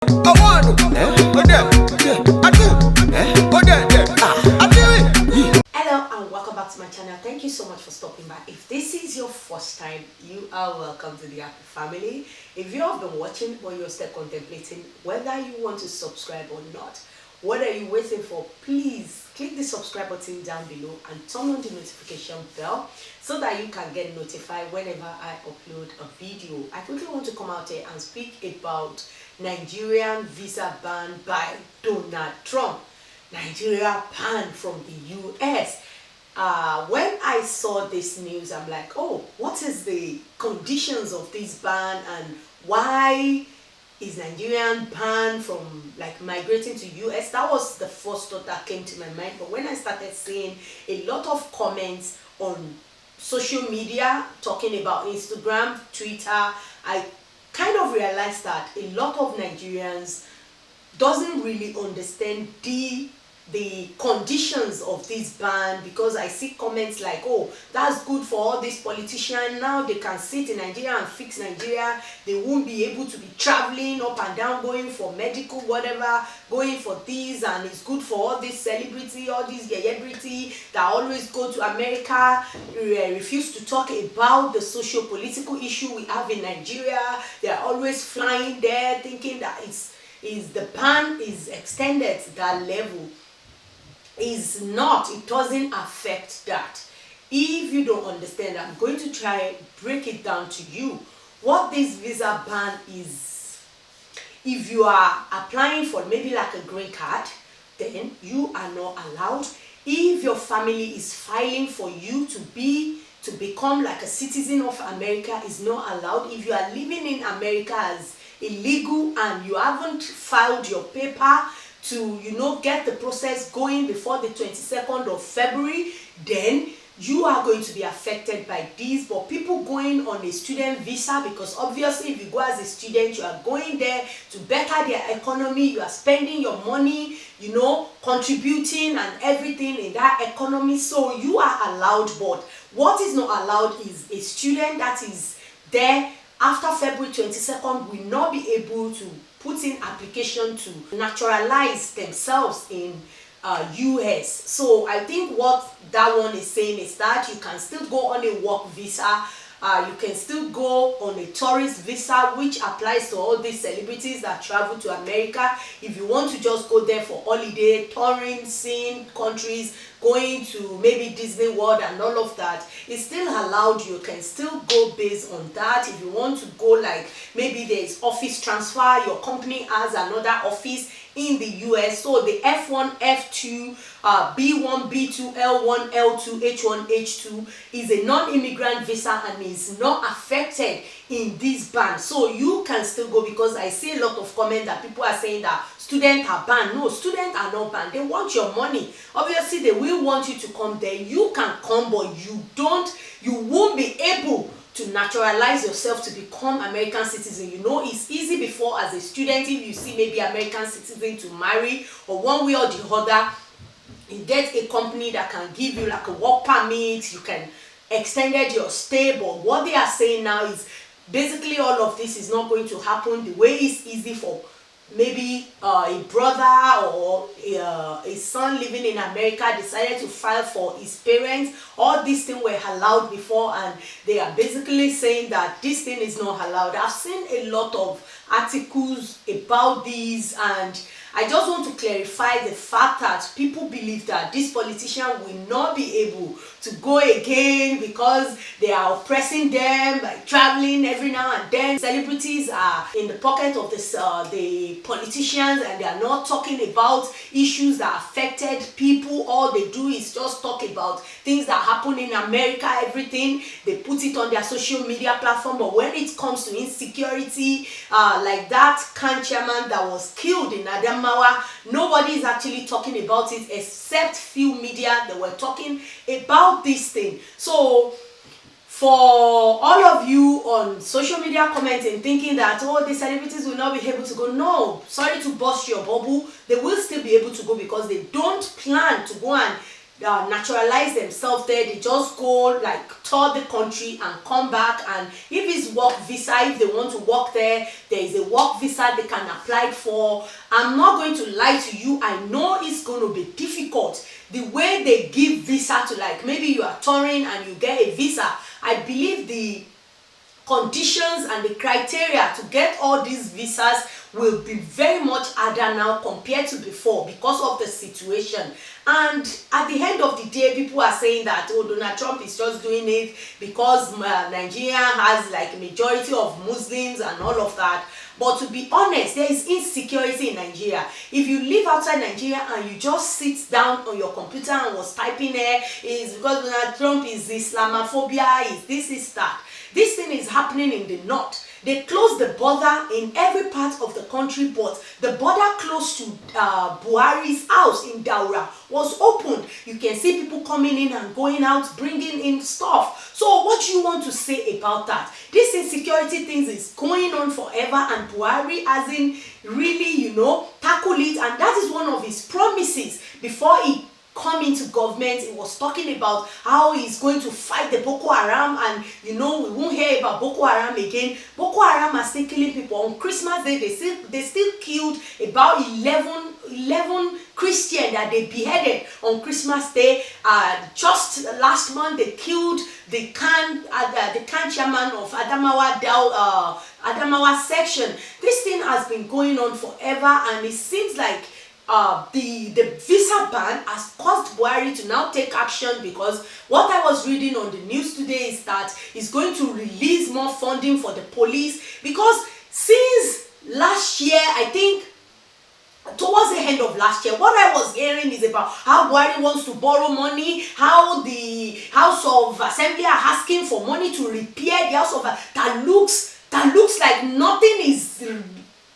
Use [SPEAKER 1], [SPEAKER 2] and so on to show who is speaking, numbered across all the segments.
[SPEAKER 1] Hello and welcome back to my channel. Thank you so much for stopping by. If this is your first time, you are welcome to the happy family. If you have been watching but you're still contemplating whether you want to subscribe or not, what are you waiting for? Please click the subscribe button down below and turn on the notification bell so that you can get notified whenever I upload a video. I quickly want to come out here and speak about Nigerian visa ban by Donald Trump. Nigeria banned from the US. When I saw this news, I'm like, oh, what is the conditions of this ban and why is Nigerian banned from like migrating to US? That was the first thought that came to my mind. But when I started seeing a lot of comments on social media talking about Instagram, Twitter, I kind of realized that a lot of Nigerians doesn't really understand the conditions of this ban, because I see comments like, oh, that's good for all these politicians, now they can sit in Nigeria and fix Nigeria, they won't be able to be traveling up and down, going for medical whatever, going for this, and it's good for all this celebrity, all these celebrity that always go to America, refuse to talk about the socio-political issue we have in Nigeria. They are always flying there thinking that the ban is extended to that level. Is not, it doesn't affect that. If you don't understand, I'm going to try break it down to you. What this visa ban is, if you are applying for maybe like a green card, then you are not allowed. If your family is filing for you to become like a citizen of America, is not allowed. If you are living in America as illegal and you haven't filed your paper to get the process going before the 22nd of February, then you are going to be affected by this. But people going on a student visa, because obviously if you go as a student, you are going there to better their economy, you are spending your money, contributing and everything in that economy, so you are allowed. But what is not allowed is a student that is there after February 22nd will not be able to put in application to naturalize themselves in US. So I think what that one is saying is that you can still go on a work visa, you can still go on a tourist visa, which applies to all these celebrities that travel to America. If you want to just go there for holiday, touring, seeing countries, going to maybe Disney World and all of that, it's still allowed. You can still go based on that. If you want to go, like maybe there is office transfer, your company has another office in the US, so the F1, F2, B1, B2, L1, L2, H1, H2 is a non-immigrant visa and is not affected in this ban. So you can still go, because I see a lot of comments that people are saying that students are banned. No, students are not banned. They want your money. Obviously they will want you to come there. You can come, but you won't be able to naturalize yourself to become American citizen. It's easy before as a student. If you see maybe American citizen to marry, or one way or the other, you get a company that can give you like a work permit, you can extended your stay. But what they are saying now is basically all of this is not going to happen the way it's easy for maybe a brother or a son living in America decided to file for his parents. All these things were allowed before, and they are basically saying that this thing is not allowed. I've seen a lot of articles about these, and I just want to clarify the fact that people believe that this politician will not be able to go again because they are oppressing them by traveling every now and then. Celebrities are in the pocket of the politicians, and they are not talking about issues that affected people. All they do is just talk about things that happen in America, everything. They put it on their social media platform. But when it comes to insecurity, like that Khan chairman that was killed in Adamawa, nobody is actually talking about it except few media that were talking about this thing. So for all of you on social media commenting, thinking that, oh, the celebrities will not be able to go, no, sorry to burst your bubble, they will still be able to go, because they don't plan to go and naturalize themselves there. They just go like tour the country and come back, and if it's work visa, if they want to work there, there is a work visa they can apply for. I'm not going to lie to you, I know it's going to be difficult. The way they give visa to, like, maybe you are touring and you get a visa, I believe the conditions and the criteria to get all these visas will be very much harder now compared to before because of the situation. And at the end of the day, people are saying that, oh, Donald Trump is just doing it because Nigeria has like a majority of Muslims and all of that. But to be honest, there is insecurity in Nigeria. If you live outside Nigeria and you just sit down on your computer and was typing there, is because Donald Trump is Islamophobia, is this, is that. This thing is happening in the north. They closed the border in every part of the country, but the border close to Buhari's house in Daura was opened. You can see people coming in and going out, bringing in stuff. So what do you want to say about that? This insecurity things is going on forever, and Buhari hasn't really, you know, tackled it. And that is one of his promises before he come into government. He was talking about how he's going to fight the Boko Haram, and you know, we won't hear about Boko Haram again. Boko Haram are still killing people. On Christmas Day, they still killed about 11 Christians that they beheaded on Christmas Day. Just last month, they killed the Khan chairman of Adamawa section. This thing has been going on forever, and it seems like the visa ban has caused Buhari to now take action, because what I was reading on the news today is that he's going to release more funding for the police, because since last year, I think towards the end of last year, what I was hearing is about how Buhari wants to borrow money, how the House of Assembly are asking for money to repair the House of that looks like nothing is.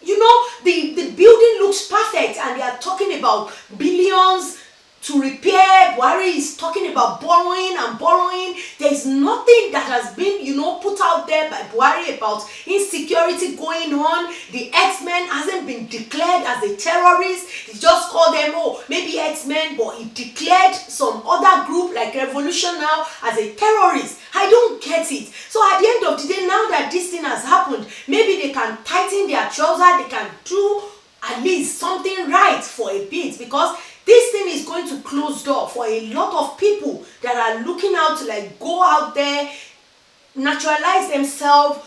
[SPEAKER 1] You know, the building looks perfect, and they are talking about billions to repair. Buhari is talking about borrowing and borrowing. There is nothing that has been, you know, put out there by Buhari about insecurity going on. The X-Men hasn't been declared as a terrorist. He just called them, oh, maybe X-Men, but he declared some other group like Revolution now as a terrorist. I don't get it. So at the end of the day, now that this thing has happened, maybe they can tighten their trousers, they can do at least something right for a bit, because this thing is going to close door for a lot of people that are looking out to like go out there, naturalize themselves,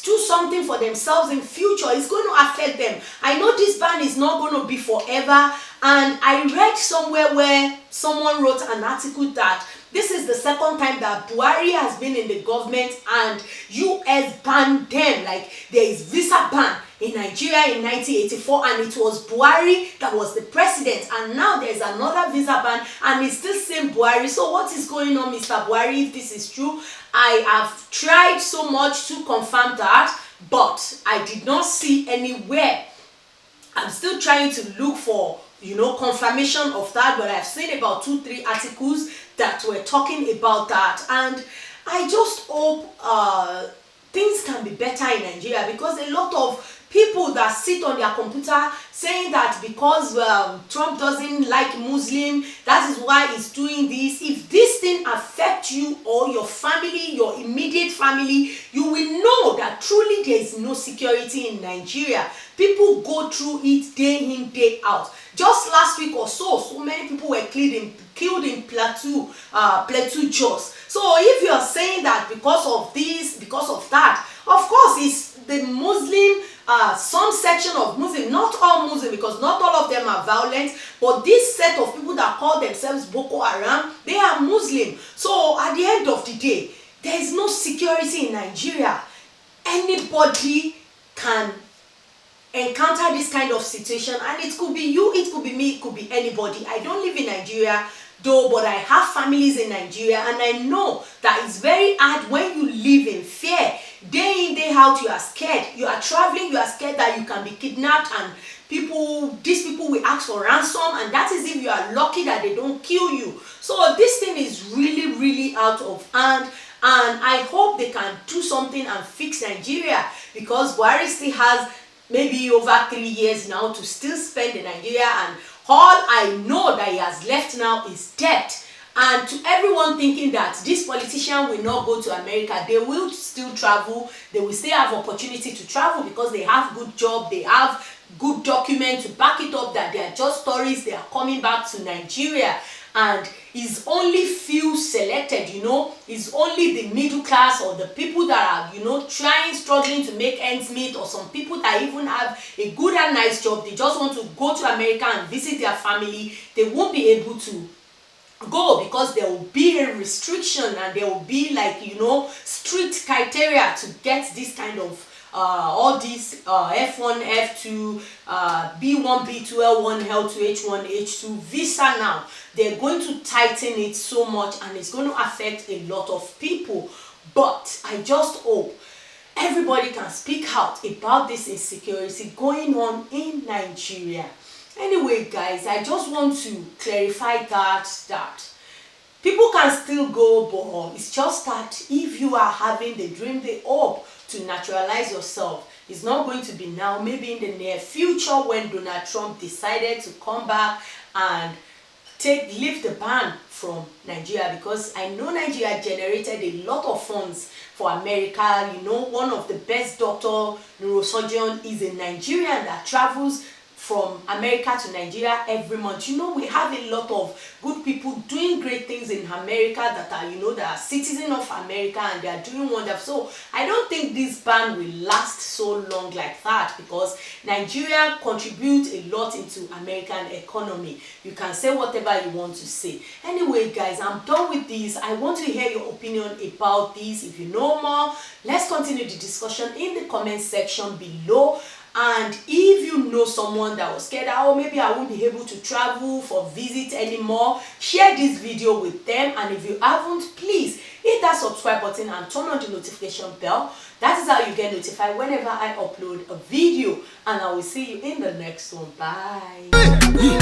[SPEAKER 1] do something for themselves in future. It's going to affect them. I know this ban is not going to be forever, and I read somewhere where someone wrote an article that this is the second time that Buhari has been in the government and US banned them. Like, there is visa ban in Nigeria in 1984, and it was Buhari that was the president, and now there's another visa ban and it's still same Buhari. So what is going on, Mr. Buhari, if this is true? I have tried so much to confirm that, but I did not see anywhere. I'm still trying to look for, you know, confirmation of that, but I've seen about 2-3 articles that were talking about that, and I just hope things can be better in Nigeria, because a lot of people that sit on their computer saying that because Trump doesn't like Muslim, that is why he's doing this. If this thing affects you or your family, your immediate family, you will know that truly there is no security in Nigeria. People go through it day in, day out. Just last week or so many people were killed in Plateau Jos. So if you are saying that because of this, because of that, of course it's the Muslim, some section of Muslim, not all Muslim, because not all of them are violent, but this set of people that call themselves Boko Haram, they are Muslim. So at the end of the day, there is no security in Nigeria. Anybody can encounter this kind of situation, and it could be you, it could be me, it could be anybody. I don't live in Nigeria though, but I have families in Nigeria, and I know that it's very hard when you live in fear. Day in, day out, you are scared. You are traveling, you are scared that you can be kidnapped, and these people will ask for ransom, and that is if you are lucky that they don't kill you. So this thing is really, really out of hand, and I hope they can do something and fix Nigeria, because Buhari still has maybe over 3 years now to still spend in Nigeria, and all I know that he has left now is debt. And to everyone thinking that this politician will not go to America, they will still travel. They will still have opportunity to travel because they have good job, they have good document to back it up that they are just tourists, they are coming back to Nigeria. And it's only few selected, it's only the middle class or the people that are, struggling to make ends meet, or some people that even have a good and nice job, they just want to go to America and visit their family. They won't be able to go because there will be a restriction, and there will be strict criteria to get this kind of all these F1, F2, B1, B2, L1, L2, H1, H2 visa. Now they're going to tighten it so much, and it's going to affect a lot of people. But I just hope everybody can speak out about this insecurity going on in Nigeria. Anyway, guys, I just want to clarify that people can still go, but it's just that if you are having the dream, the hope to naturalize yourself, it's not going to be now, maybe in the near future when Donald Trump decided to come back and lift the ban from Nigeria, because I know Nigeria generated a lot of funds for America. One of the best doctor neurosurgeon is a Nigerian that travels from America to Nigeria every month. We have a lot of good people doing great things in America that are, that are citizens of America, and they are doing wonderful. So I don't think this ban will last so long like that, because Nigeria contributes a lot into American economy. You can say whatever you want to say. Anyway, guys, I'm done with this. I want to hear your opinion about this. If you know more, let's continue the discussion in the comment section below. And if you know someone that was scared, oh, maybe I won't be able to travel for visit anymore, share this video with them. And if you haven't, please hit that subscribe button and turn on the notification bell. That is how you get notified whenever I upload a video. And I will see you in the next one. Bye.